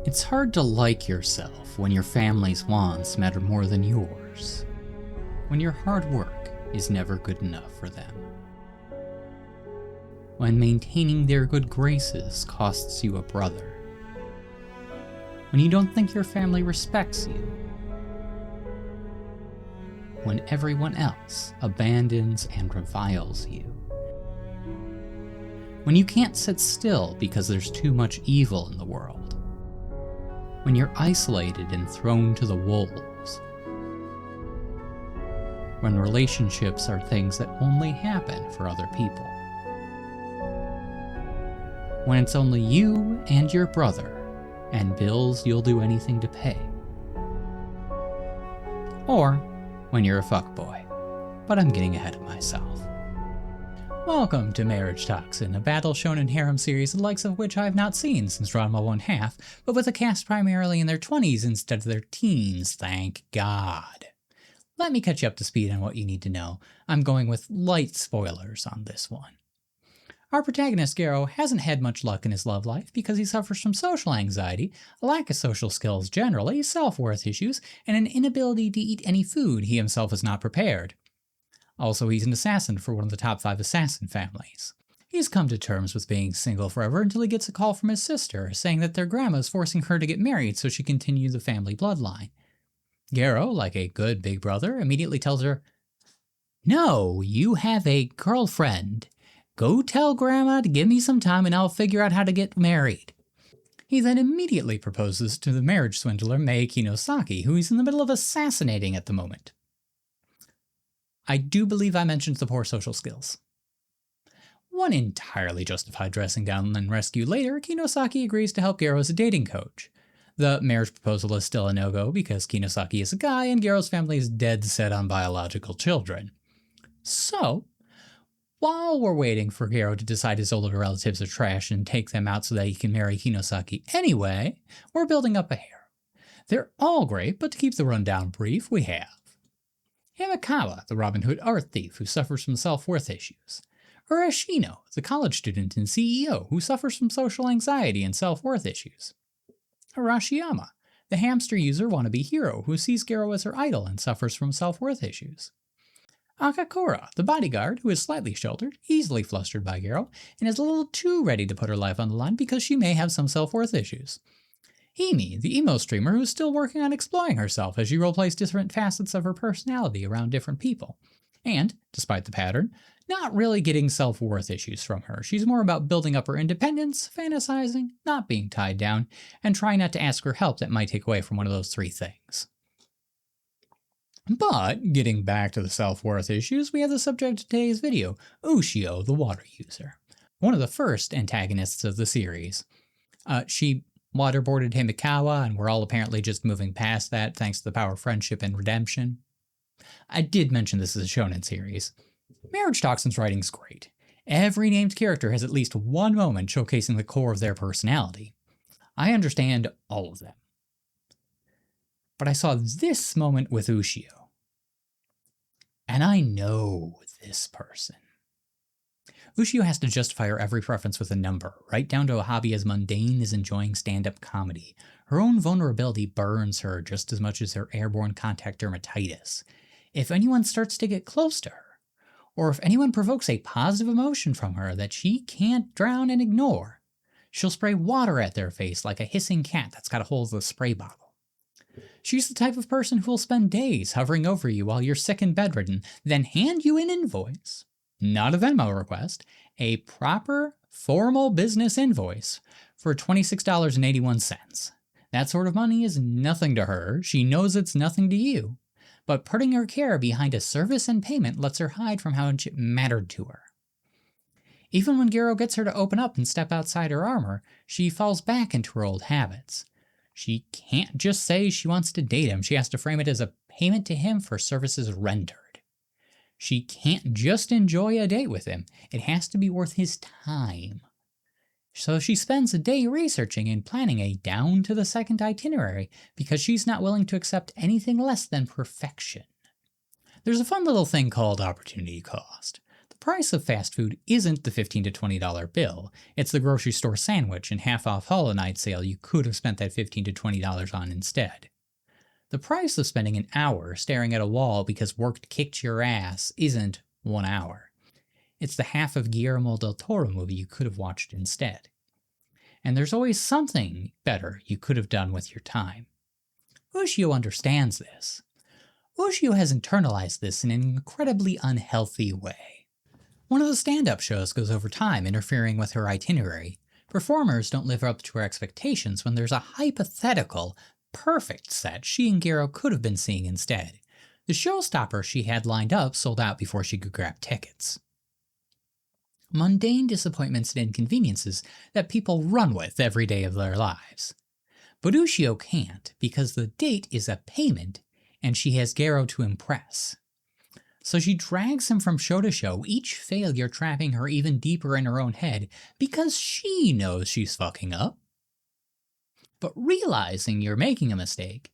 It's hard to like yourself when your family's wants matter more than yours. When your hard work is never good enough for them. When maintaining their good graces costs you a brother. When you don't think your family respects you. When everyone else abandons and reviles you. When you can't sit still because there's too much evil in the world. When you're isolated and thrown to the wolves. When relationships are things that only happen for other people. When it's only you and your brother, and bills you'll do anything to pay. Or when you're a fuckboy. But I'm getting ahead of myself. Welcome to Marriagetoxin, a battle shonen harem series the likes of which I have not seen since Ranma 1/2, but with a cast primarily in their 20s instead of their teens, thank God. Let me catch you up to speed on what you need to know. I'm going with light spoilers on this one. Our protagonist, Garo, hasn't had much luck in his love life because he suffers from social anxiety, a lack of social skills generally, self-worth issues, and an inability to eat any food he himself has not prepared. Also, he's an assassin for one of the top 5 assassin families. He's come to terms with being single forever until he gets a call from his sister, saying that their grandma is forcing her to get married so she can continue the family bloodline. Garo, like a good big brother, immediately tells her, "No, you have a girlfriend. Go tell grandma to give me some time and I'll figure out how to get married." He then immediately proposes to the marriage swindler Mae Kinosaki, who he's in the middle of assassinating at the moment. I do believe I mentioned the poor social skills. One entirely justified dressing down and rescue later, Kinosaki agrees to help Garo as a dating coach. The marriage proposal is still a no-go because Kinosaki is a guy and Garo's family is dead set on biological children. So, while we're waiting for Garo to decide his older relatives are trash and take them out so that he can marry Kinosaki anyway, we're building up a harem. They're all great, but to keep the rundown brief, we have Himekawa, the Robin Hood art thief who suffers from self-worth issues. Urashino, the college student and CEO who suffers from social anxiety and self-worth issues. Arashiyama, the hamster user wannabe hero who sees Garo as her idol and suffers from self-worth issues. Akakura, the bodyguard who is slightly sheltered, easily flustered by Garo, and is a little too ready to put her life on the line because she may have some self-worth issues. Himi, the emo streamer who is still working on exploring herself as she roleplays different facets of her personality around different people. And, despite the pattern, not really getting self-worth issues from her. She's more about building up her independence, fantasizing, not being tied down, and trying not to ask for help that might take away from one of those 3 things. But, getting back to the self-worth issues, we have the subject of today's video, Ushio, the water user. One of the first antagonists of the series. She waterboarded Himekawa, and we're all apparently just moving past that thanks to the power of friendship and redemption. I did mention this is a shonen series. Marriagetoxin's writing's great. Every named character has at least one moment showcasing the core of their personality. I understand all of them. But I saw this moment with Ushio. And I know this person. Ushio has to justify her every preference with a number, right down to a hobby as mundane as enjoying stand-up comedy. Her own vulnerability burns her just as much as her airborne contact dermatitis. If anyone starts to get close to her, or if anyone provokes a positive emotion from her that she can't drown and ignore, she'll spray water at their face like a hissing cat that's got a hold of the spray bottle. She's the type of person who will spend days hovering over you while you're sick and bedridden, then hand you an invoice, not a Venmo request, a proper, formal business invoice for $26.81. That sort of money is nothing to her, she knows it's nothing to you, but putting her care behind a service and payment lets her hide from how much it mattered to her. Even when Garo gets her to open up and step outside her armor, she falls back into her old habits. She can't just say she wants to date him, she has to frame it as a payment to him for services rendered. She can't just enjoy a date with him, it has to be worth his time. So she spends a day researching and planning a down-to-the-second itinerary because she's not willing to accept anything less than perfection. There's a fun little thing called opportunity cost. The The price of fast food isn't the $15 to $20 bill, it's the grocery store sandwich and half-off Hollow Knight sale you could have spent that $15 to $20 on instead. The price of spending an hour staring at a wall because work kicked your ass isn't 1 hour. It's the half of Guillermo del Toro movie you could have watched instead. And there's always something better you could have done with your time. Ushio understands this. Ushio has internalized this in an incredibly unhealthy way. One of the stand-up shows goes over time, interfering with her itinerary. Performers don't live up to her expectations when there's a hypothetical, perfect set she and Garo could have been seeing instead. The showstopper she had lined up sold out before she could grab tickets. Mundane disappointments and inconveniences that people run with every day of their lives. But Ushio can't, because the date is a payment and she has Garo to impress. So she drags him from show to show, each failure trapping her even deeper in her own head because she knows she's fucking up. But realizing you're making a mistake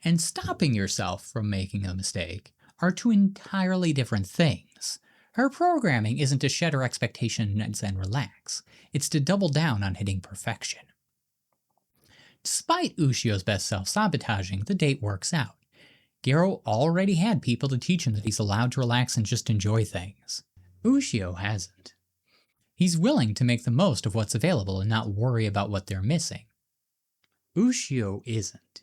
and stopping yourself from making a mistake are two entirely different things. Her programming isn't to shed her expectations and relax, it's to double down on hitting perfection. Despite Ushio's best self-sabotaging, the date works out. Garo already had people to teach him that he's allowed to relax and just enjoy things. Ushio hasn't. He's willing to make the most of what's available and not worry about what they're missing. Ushio isn't.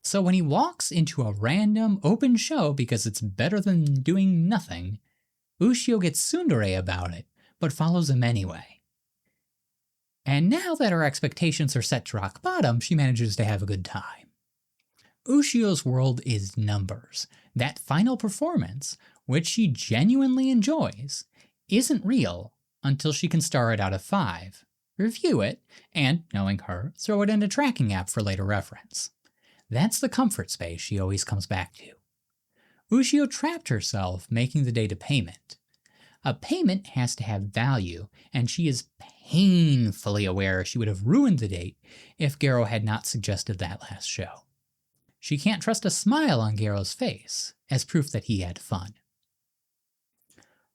So when he walks into a random open show because it's better than doing nothing, Ushio gets tsundere about it, but follows him anyway. And now that her expectations are set to rock bottom, she manages to have a good time. Ushio's world is numbers. That final performance, which she genuinely enjoys, isn't real until she can star it out of 5, review it, and, knowing her, throw it in a tracking app for later reference. That's the comfort space she always comes back to. Ushio trapped herself making the date a payment. A payment has to have value, and she is painfully aware she would have ruined the date if Garo had not suggested that last show. She can't trust a smile on Garo's face as proof that he had fun.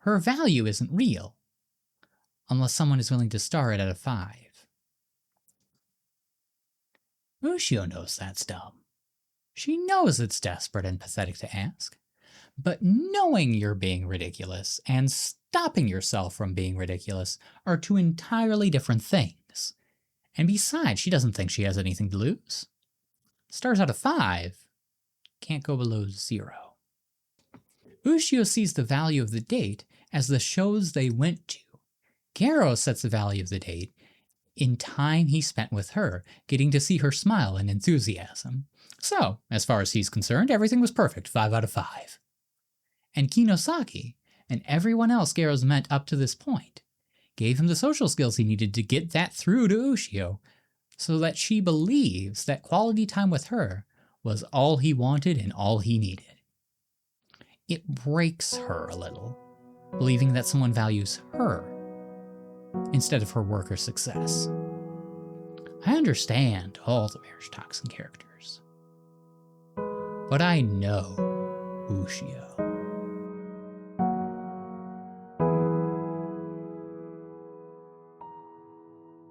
Her value isn't real, unless someone is willing to star it out of 5. Ushio knows that's dumb. She knows it's desperate and pathetic to ask. But knowing you're being ridiculous and stopping yourself from being ridiculous are two entirely different things. And besides, she doesn't think she has anything to lose. Stars out of 5 can't go below 0. Ushio sees the value of the date as the shows they went to. Garo sets the value of the date in time he spent with her, getting to see her smile and enthusiasm. So, as far as he's concerned, everything was perfect, 5 out of 5. And Kinosaki, and everyone else Garo's met up to this point, gave him the social skills he needed to get that through to Ushio, so that she believes that quality time with her was all he wanted and all he needed. It breaks her a little, believing that someone values her instead of her work or success. I understand all the Marriagetoxin characters, but I know Ushio.